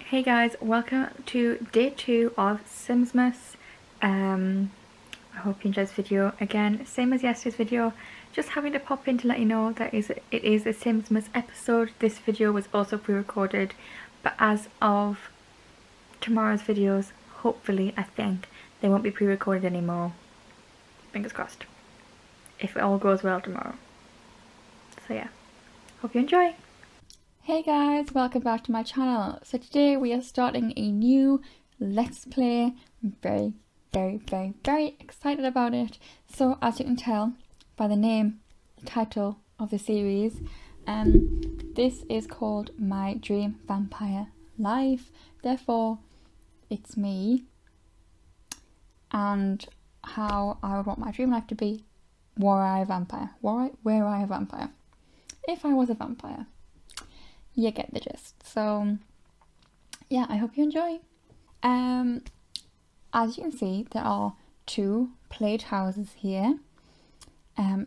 Hey guys, welcome to day 2 of simsmas. I hope you enjoyed this video. Again, same as yesterday's video, just having to pop in to let you know that it is a simsmas episode. This video was also pre-recorded, but as of tomorrow's videos, hopefully, I think, they won't be pre-recorded anymore. Fingers crossed. If it all goes well tomorrow. So yeah, hope you enjoy. Hey guys, welcome back to my channel. So today we are starting a new Let's Play. I'm very excited about it. So as you can tell by the name, title of the series, this is called My Dream Vampire Life. Therefore, it's me and how I would want my dream life to be were I a vampire. Were I a vampire. If I was a vampire. You get the gist. So yeah, I hope you enjoy. As you can see, there are 2 plate houses here.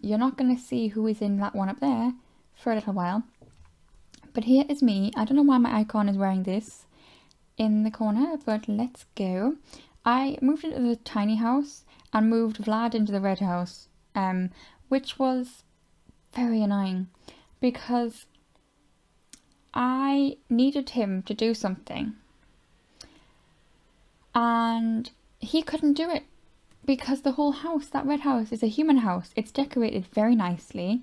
You're not going to see who is in that one up there for a little while, but here is me. I don't know why my icon is wearing this in the corner, but let's go. I moved into the tiny house and moved Vlad into the red house, which was very annoying because I needed him to do something and he couldn't do it because the whole house, that red house, is a human house. It's decorated very nicely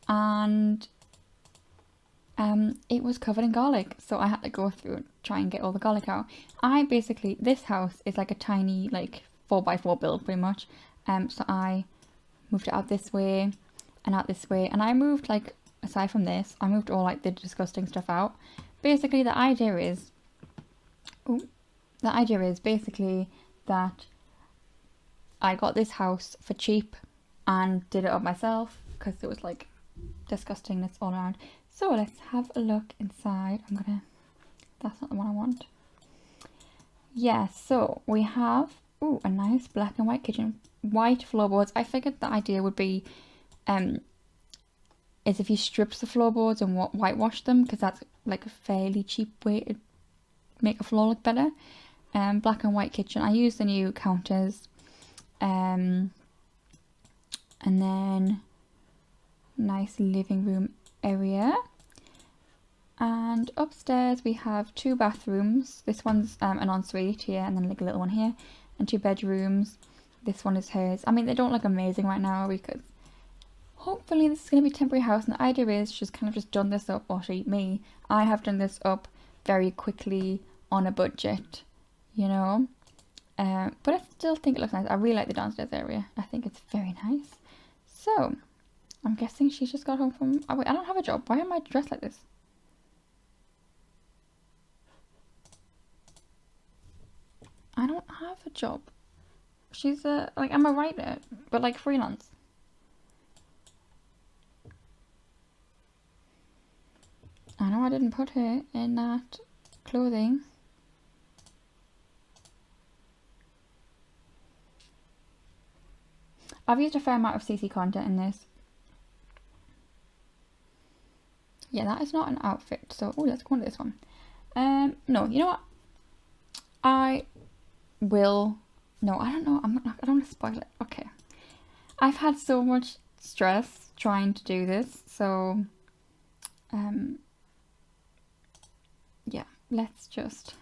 and it was covered in garlic, so I had to go through and try and get all the garlic out. This house is like a tiny 4x4 build pretty much, so I moved it out this way and out this way, and I moved aside from this, I moved all the disgusting stuff out. Basically, the idea is basically that I got this house for cheap and did it up myself because it was disgustingness all around. So let's have a look inside. That's not the one I want. Yeah, so we have a nice black and white kitchen, white floorboards. I figured the idea would be is if you strip the floorboards and whitewash them, because that's a fairly cheap way to make a floor look better. Black and white kitchen. I used the new counters, and then nice living room area. And upstairs we have 2 bathrooms. This one's an ensuite here, and then a little one here, and 2 bedrooms. This one is hers. I mean, they don't look amazing right now because hopefully this is going to be a temporary house, and the idea is she's kind of just done this up, or I have done this up very quickly on a budget, you know. But I still think it looks nice. I really like the downstairs area. I think it's very nice. So I'm guessing she's just got home from... Oh wait, I don't have a job. Why am I dressed like this? I don't have a job. She's I'm a writer, but freelance. I know I didn't put her in that clothing. I've used a fair amount of CC content in this. Yeah, that is not an outfit. So, let's go on to this one. No, you know what? I will... No, I don't know. I don't want to spoil it. Okay. I've had so much stress trying to do this. So, yeah, let's just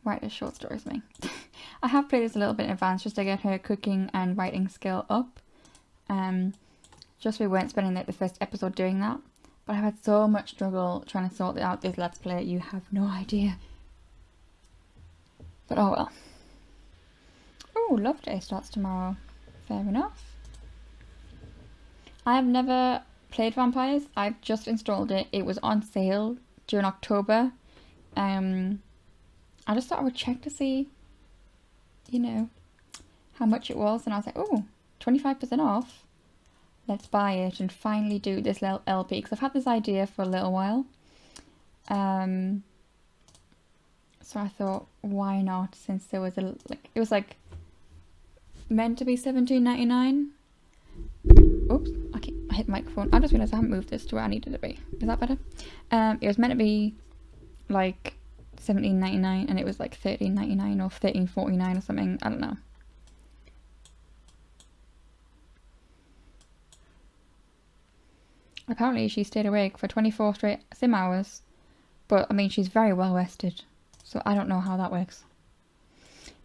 write a short story with me. I have played this a little bit in advance just to get her cooking and writing skill up. Just we weren't spending the first episode doing that. But I've had so much struggle trying to sort out this Let's Play. You have no idea. But oh well. Oh, Love Day starts tomorrow. Fair enough. I have never played Vampires. I've just installed it. It was on sale during October. I just thought I would check to see, how much it was, and I was like, 25% off. Let's buy it and finally do this little LP, because I've had this idea for a little while. So I thought, why not, since there was it was meant to be $17.99. Oops, I hit the microphone. I just realised I haven't moved this to where I needed it to be. Is that better? It was meant to be 17.99 and it was like 13.99 or 13.49 or something. I don't know. Apparently she stayed awake for 24 straight sim hours, but I mean she's very well rested, so I don't know how that works.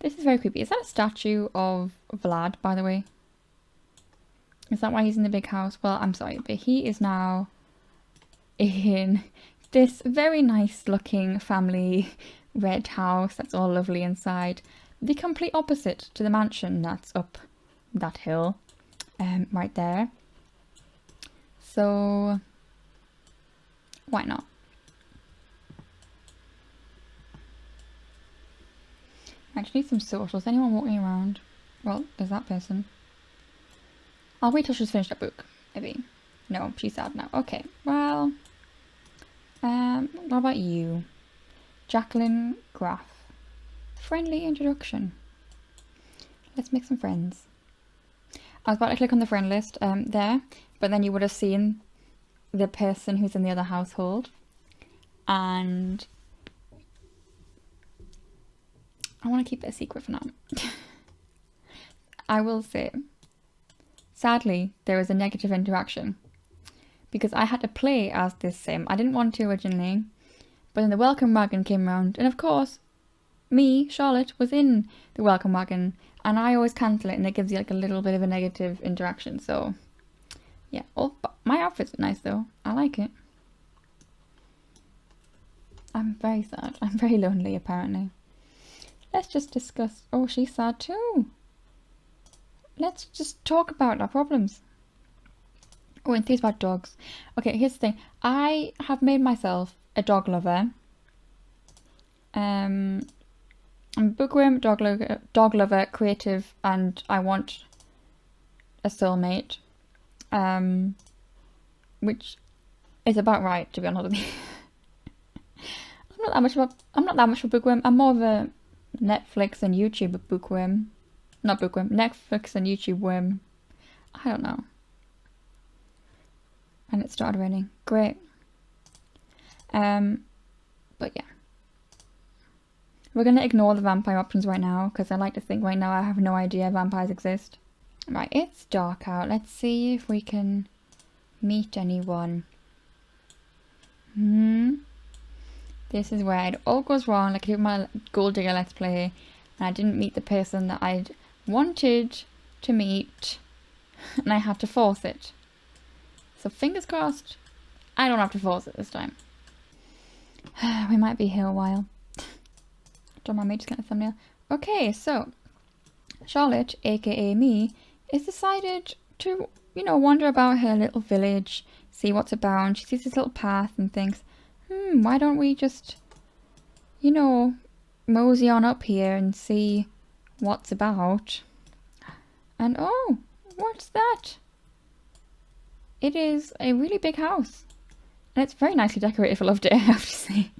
This is very creepy. Is that a statue of Vlad, by the way? Is that why he's in the big house? Well, I'm sorry, but he is now in this very nice looking family red house that's all lovely inside. The complete opposite to the mansion that's up that hill, right there. So, why not? I just need some socials. Anyone walking around? Well, there's that person. I'll wait till she's finished that book, maybe. No, she's sad now. Okay, well, what about you? Jacqueline Graff. Friendly introduction. Let's make some friends. I was about to click on the friend list there, but then you would have seen the person who's in the other household. And I want to keep it a secret for now. I will say, sadly, there was a negative interaction because I had to play as this sim. I didn't want to originally, but then the welcome wagon came around, and of course, me, Charlotte, was in the welcome wagon, and I always cancel it, and it gives you like a little bit of a negative interaction. So, yeah. Oh, but my outfit's nice though. I like it. I'm very sad. I'm very lonely, apparently. Let's just discuss. Oh, she's sad too. Let's just talk about our problems. Oh, and things about dogs. Okay, here's the thing. I have made myself a dog lover. I'm a bookworm, dog lover, creative, and I want a soulmate. Which is about right, to be honest with you. I'm not that much of a bookworm. I'm more of a Netflix and YouTube bookworm. Not bookworm. Netflix and YouTube worm. I don't know. And it started raining. Great. But yeah. We're going to ignore the vampire options right now, because I like to think right now I have no idea vampires exist. Right, it's dark out. Let's see if we can meet anyone. This is where it all goes wrong. Like I did my Gold Digger Let's Play, and I didn't meet the person that I'd wanted to meet, and I had to force it. So fingers crossed, I don't have to force it this time. We might be here a while. Don't mind me just getting a thumbnail. Okay, so Charlotte, aka me, is decided to, wander about her little village, see what's about. She sees this little path and thinks, why don't we just, mosey on up here and see what's about. And oh, what's that? It is a really big house. And it's very nicely decorated. I loved it, I have to say.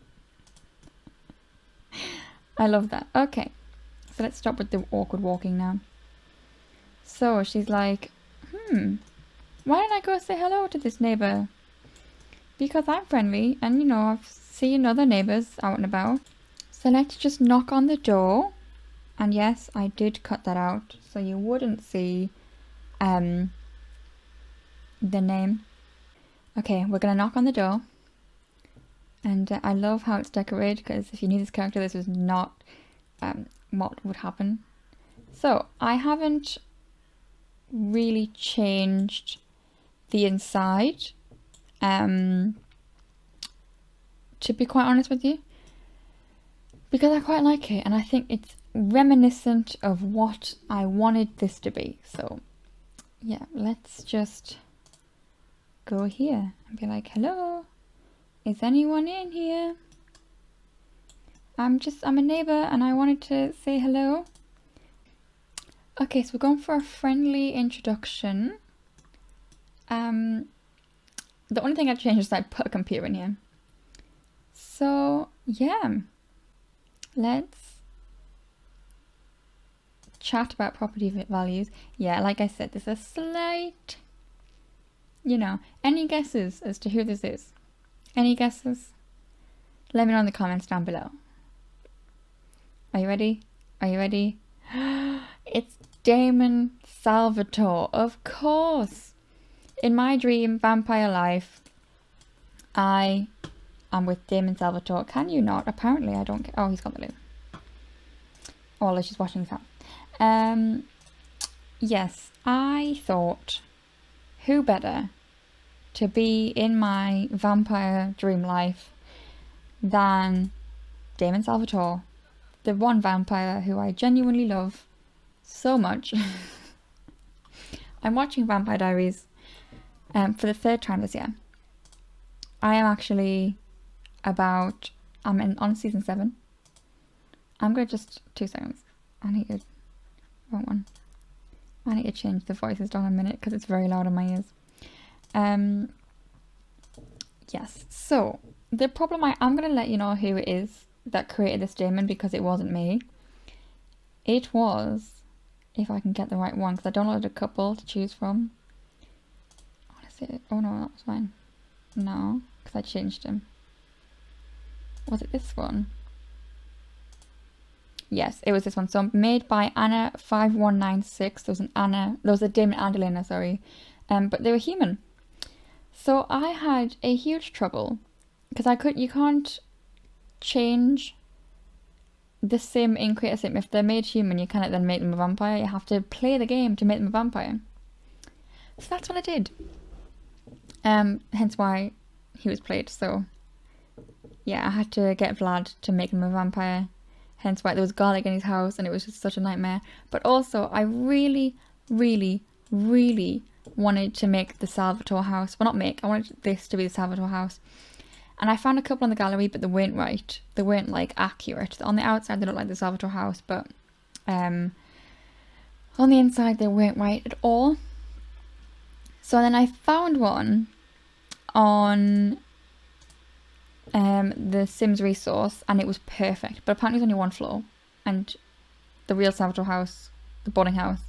I love that. Okay, so let's stop with the awkward walking now. So she's like, why don't I go say hello to this neighbour? Because I'm friendly and, I've seen other neighbours out and about. So let's just knock on the door. And yes, I did cut that out so you wouldn't see the name. Okay, we're going to knock on the door. And I love how it's decorated, because if you knew this character, this was not what would happen. So, I haven't really changed the inside, to be quite honest with you, because I quite like it, and I think it's reminiscent of what I wanted this to be. So, yeah, let's just go here and be like, hello. Is anyone in here? I'm a neighbour and I wanted to say hello. Okay, so we're going for a friendly introduction. The only thing I changed is that I put a computer in here. So, yeah. Let's chat about property values. Yeah, like I said, there's a slight, any guesses as to who this is? Any guesses? Let me know in the comments down below. Are you ready? Are you ready? It's Damon Salvatore, of course. In my dream vampire life, I am with Damon Salvatore. Can you not? Apparently, I don't care. Oh, he's got the loo. Oh, let's just washing his hands. Yes, I thought, who better to be in my vampire dream life than Damon Salvatore, the one vampire who I genuinely love so much. I'm watching Vampire Diaries for the third time this year. I am actually on season 7. I'm going to just, 2 seconds. Wrong one. I need to change the voices down a minute because it's very loud in my ears. Yes, so the problem I'm going to let you know who it is that created this Damon, because it wasn't me. It was, if I can get the right one, because I downloaded a couple to choose from. I want to see it. Oh no, that was mine. No, because I changed him. Was it this one? Yes, it was this one. So made by Anna5196. There was a Damon and Elena, sorry. But they were human. So I had a huge trouble because you can't change the sim in Create a Sim. If they're made human, you cannot then make them a vampire. You have to play the game to make them a vampire. So that's what I did. Hence why he was played. So yeah, I had to get Vlad to make him a vampire. Hence why there was garlic in his house and it was just such a nightmare. But also, I really, really, really wanted to make the Salvatore house. Well, not make, I wanted this to be the Salvatore house. And I found a couple on the gallery, but they weren't right. They weren't like accurate. On the outside, they look like the Salvatore house, but on the inside, they weren't right at all. So then I found one on the Sims resource, and it was perfect. But apparently, there's only one floor, and the real Salvatore house, the boarding house,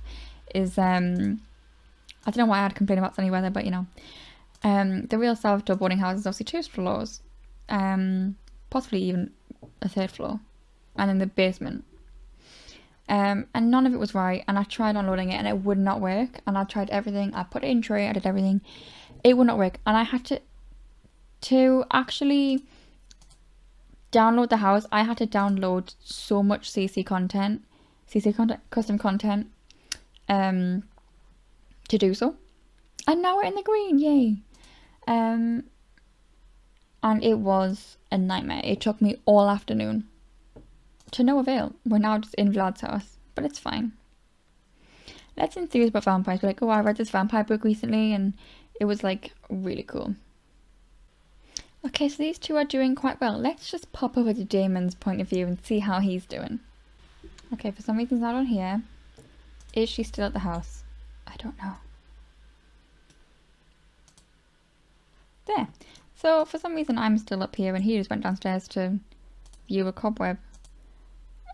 is I don't know why I'd complain about sunny weather, but you know. The real Salvatore boarding house is obviously 2 floors, possibly even a 3rd floor, and then the basement. And none of it was right, and I tried downloading it and it would not work, and I tried everything. I put it in tray, I did everything. It would not work, and I had to actually download the house. I had to download so much custom content, to do so. And now we're in the green, yay! And it was a nightmare. It took me all afternoon. To no avail. We're now just in Vlad's house, but it's fine. Let's enthuse about vampires. We're like, oh, I read this vampire book recently and it was like really cool. Okay, so these two are doing quite well. Let's just pop over to Damon's point of view and see how he's doing. Okay, for some reason it's not on here. Is she still at the house? I don't know. There. So for some reason I'm still up here and he just went downstairs to view a cobweb.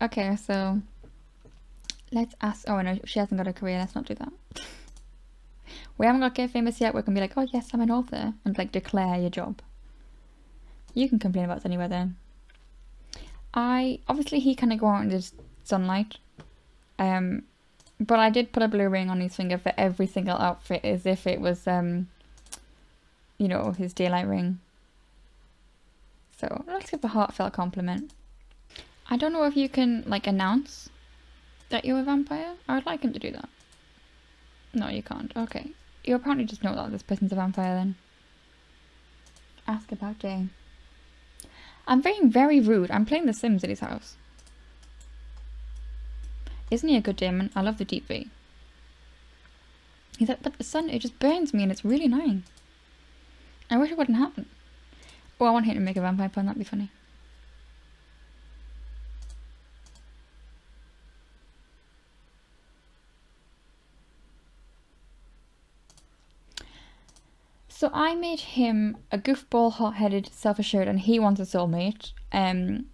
Okay, so let's ask. Oh no, she hasn't got a career. Let's not do that. We haven't got Get Famous yet. We're gonna be like, oh yes, I'm an author, and like declare your job. You can complain about sunny weather. Obviously he kind of go out in the sunlight. But I did put a blue ring on his finger for every single outfit, as if it was you know, his daylight ring. So let's give a heartfelt compliment. I don't know if you can like announce that you're a vampire. I would like him to do that. No, you can't. Okay. You apparently just know that this person's a vampire then. Ask about day. I'm being very rude. I'm playing The Sims at his house. Isn't he a good Damon? I love the deep V. He's like, but the sun, it just burns me and it's really annoying. I wish it wouldn't happen. Oh, I want him to make a vampire pun, that'd be funny. So I made him a goofball, hot-headed, self-assured, and he wants a soulmate. A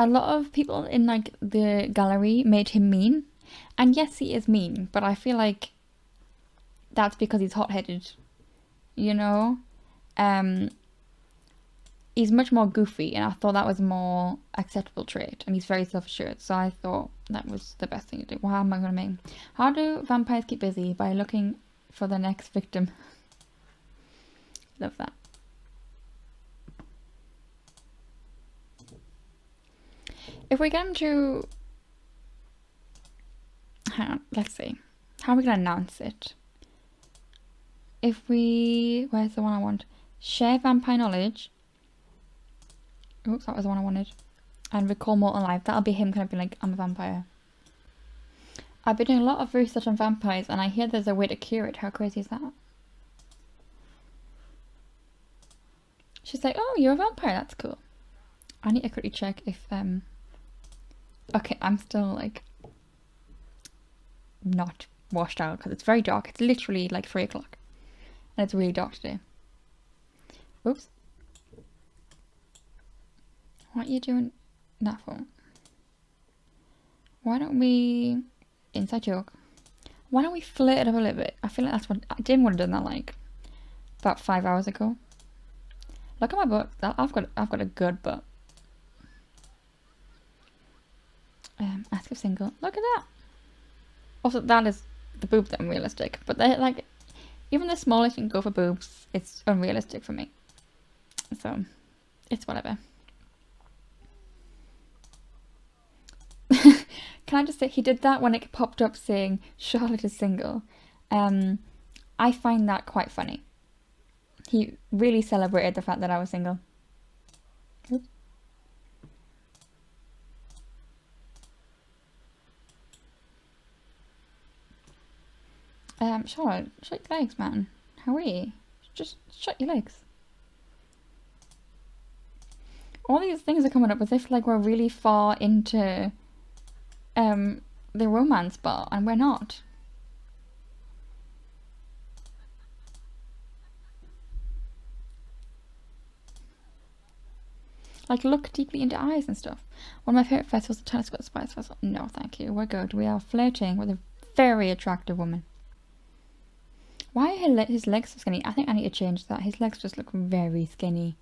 lot of people in like the gallery made him mean, and yes, he is mean, but I feel like that's because he's hot-headed, you know. he's much more goofy, and I thought that was a more acceptable trait, and he's very self-assured, so I thought that was the best thing to do. Well, how am I going to make him? How do vampires keep busy? By looking for the next victim. Love that. If we get him to... Hang on, let's see. How are we going to announce it? If we... Where's the one I want? Share vampire knowledge. Oops, that was the one I wanted. And recall mortal life. That'll be him kind of being like, I'm a vampire. I've been doing a lot of research on vampires, and I hear there's a way to cure it. How crazy is that? She's like, oh, you're a vampire. That's cool. I need to quickly check if... Okay, I'm still, like... not washed out, because it's very dark. It's literally like 3 o'clock. And it's really dark today. Oops. What are you doing that for? Why don't we... Inside joke. Why don't we flirt it up a little bit? I feel like that's what... Damon would have done that like about 5 hours ago. Look at my butt. I've got a good butt. Ask if single. Look at that. Also, that is the boobs that are unrealistic. But they're like... Even the smallest you can go for boobs, it's unrealistic for me. So, it's whatever. Can I just say, he did that when it popped up saying Charlotte is single. I find that quite funny. He really celebrated the fact that I was single. Oops. Charlotte, shut your legs, man. How are you? Just shut your legs. All these things are coming up as if like we're really far into the romance part, and we're not. Like, look deeply into eyes and stuff. One of my favourite festivals is the Telescope Spice Festival. No, thank you. We're good. We are flirting with a very attractive woman. Why are his legs so skinny? I think I need to change that. His legs just look very skinny.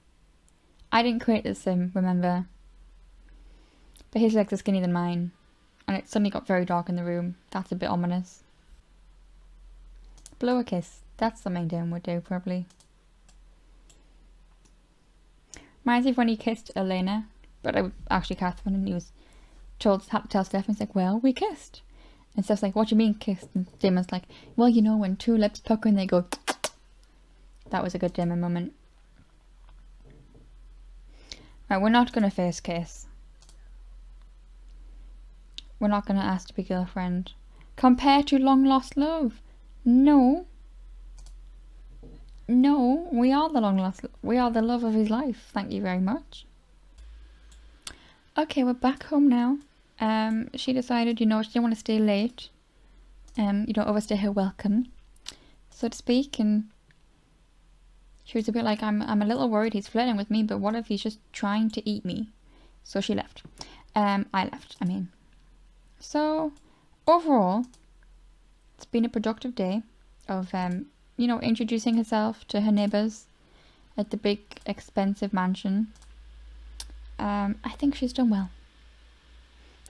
I didn't create this sim, remember? But his legs are skinnier than mine. And it suddenly got very dark in the room. That's a bit ominous. Blow a kiss. That's something Dan would do, probably. Reminds me of when he kissed Elena. But it was actually Catherine, and he was told, had to tell Steph, and he's like, well, we kissed. And Steph's like, what do you mean kissed? And Damon's like, well, you know, when two lips pucker and they go... That was a good Damon moment. Right, we're not going to face kiss. We're not going to ask to be girlfriend. Compared to long lost love. No. No, we are the long lost... We are the love of his life. Thank you very much. Okay, we're back home now. She decided, you know, she didn't want to stay late. You know, overstay her welcome, so to speak, and she was a bit like, I'm a little worried he's flirting with me, but what if he's just trying to eat me? So she left. I left, I mean. So, overall, it's been a productive day of, you know, introducing herself to her neighbours at the big, expensive mansion. I think she's done well.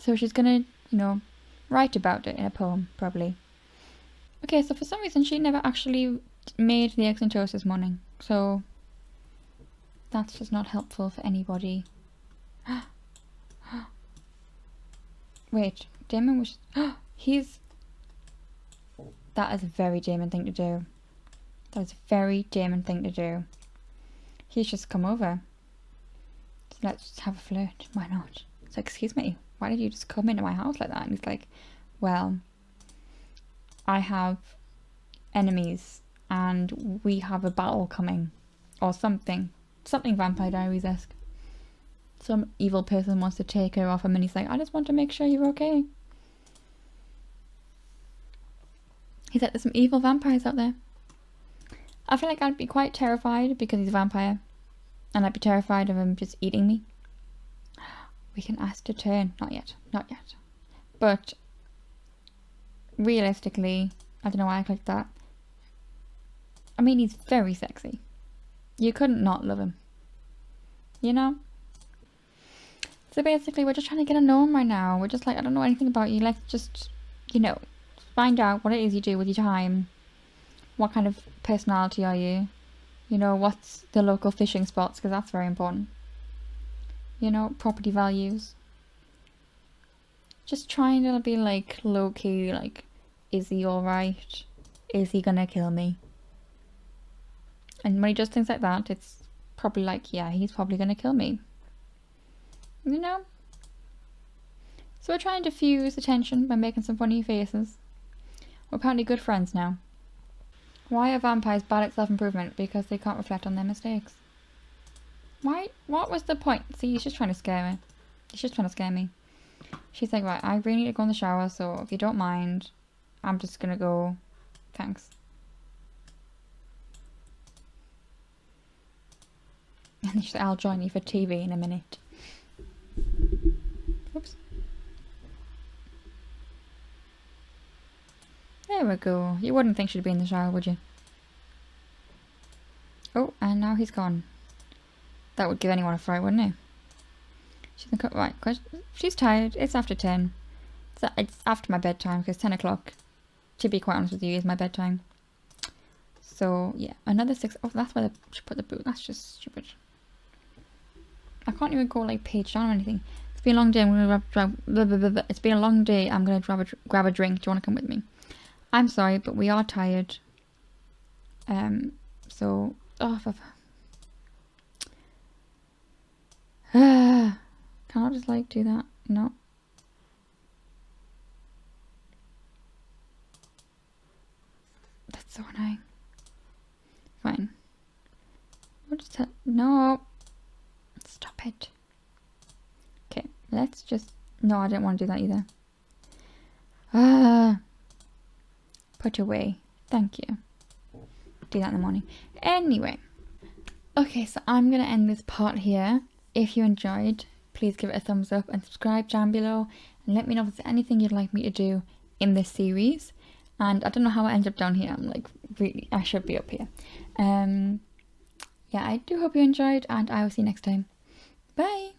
So she's gonna, you know, write about it in a poem, probably. Okay, so for some reason she never actually made the eggs and toast this morning. So that's just not helpful for anybody. Wait, Damon was... he's... That is a very Damon thing to do. That is a very Damon thing to do. He's just come over. So let's just have a flirt. Why not? It's like, excuse me, why did you just come into my house like that? And he's like, well, I have enemies and we have a battle coming. Or something. Something Vampire Diaries-esque. Some evil person wants to take her off him, and he's like, I just want to make sure you're okay. He's like, there's some evil vampires out there. I feel like I'd be quite terrified because he's a vampire. And I'd be terrified of him just eating me. We can ask to turn. Not yet. Not yet. But realistically, I don't know why I clicked that. I mean, he's very sexy. You couldn't not love him. you know? So basically, we're just trying to get to know him right now. We're just like, I don't know anything about you. Let's just, you know, find out what it is you do with your time. What kind of personality are you? You know, what's the local fishing spots? Because that's very important. You know, property values. Just trying to be like low key, like, is he alright? Is he gonna kill me? And when he does things like that, it's probably like, yeah, he's probably gonna kill me. You know? So we're trying to diffuse the tension by making some funny faces. We're apparently good friends now. Why are vampires bad at self-improvement? Because they can't reflect on their mistakes. Why? What was the point? See, he's just trying to scare me. He's just trying to scare me. She's like, right, I really need to go in the shower, so if you don't mind, I'm just gonna go. Thanks. And she's like, I'll join you for TV in a minute. Oops. There we go. You wouldn't think she'd be in the shower, would you? Oh, and now he's gone. That would give anyone a fright, wouldn't it? She's gonna right, cause she's tired. It's after 10. It's after my bedtime, because 10 o'clock, to be quite honest with you, is my bedtime. So, yeah, another 6. Oh, that's where she put the boot. That's just stupid. I can't even go, like, page down or anything. It's been a long day. I'm gonna It's been a long day. I'm gonna grab a drink. Do you want to come with me? I'm sorry, but we are tired. So, can I just like do that? No. That's so annoying. Fine. We'll just no. Stop it. Okay, let's just. No, I didn't want to do that either. Put away. Thank you. Do that in the morning. Anyway. Okay, so I'm going to end this part here. If you enjoyed, please give it a thumbs up and subscribe down below. And let me know if there's anything you'd like me to do in this series. And I don't know how I ended up down here. I'm like, really, I should be up here. Yeah, I do hope you enjoyed, and I will see you next time. Bye!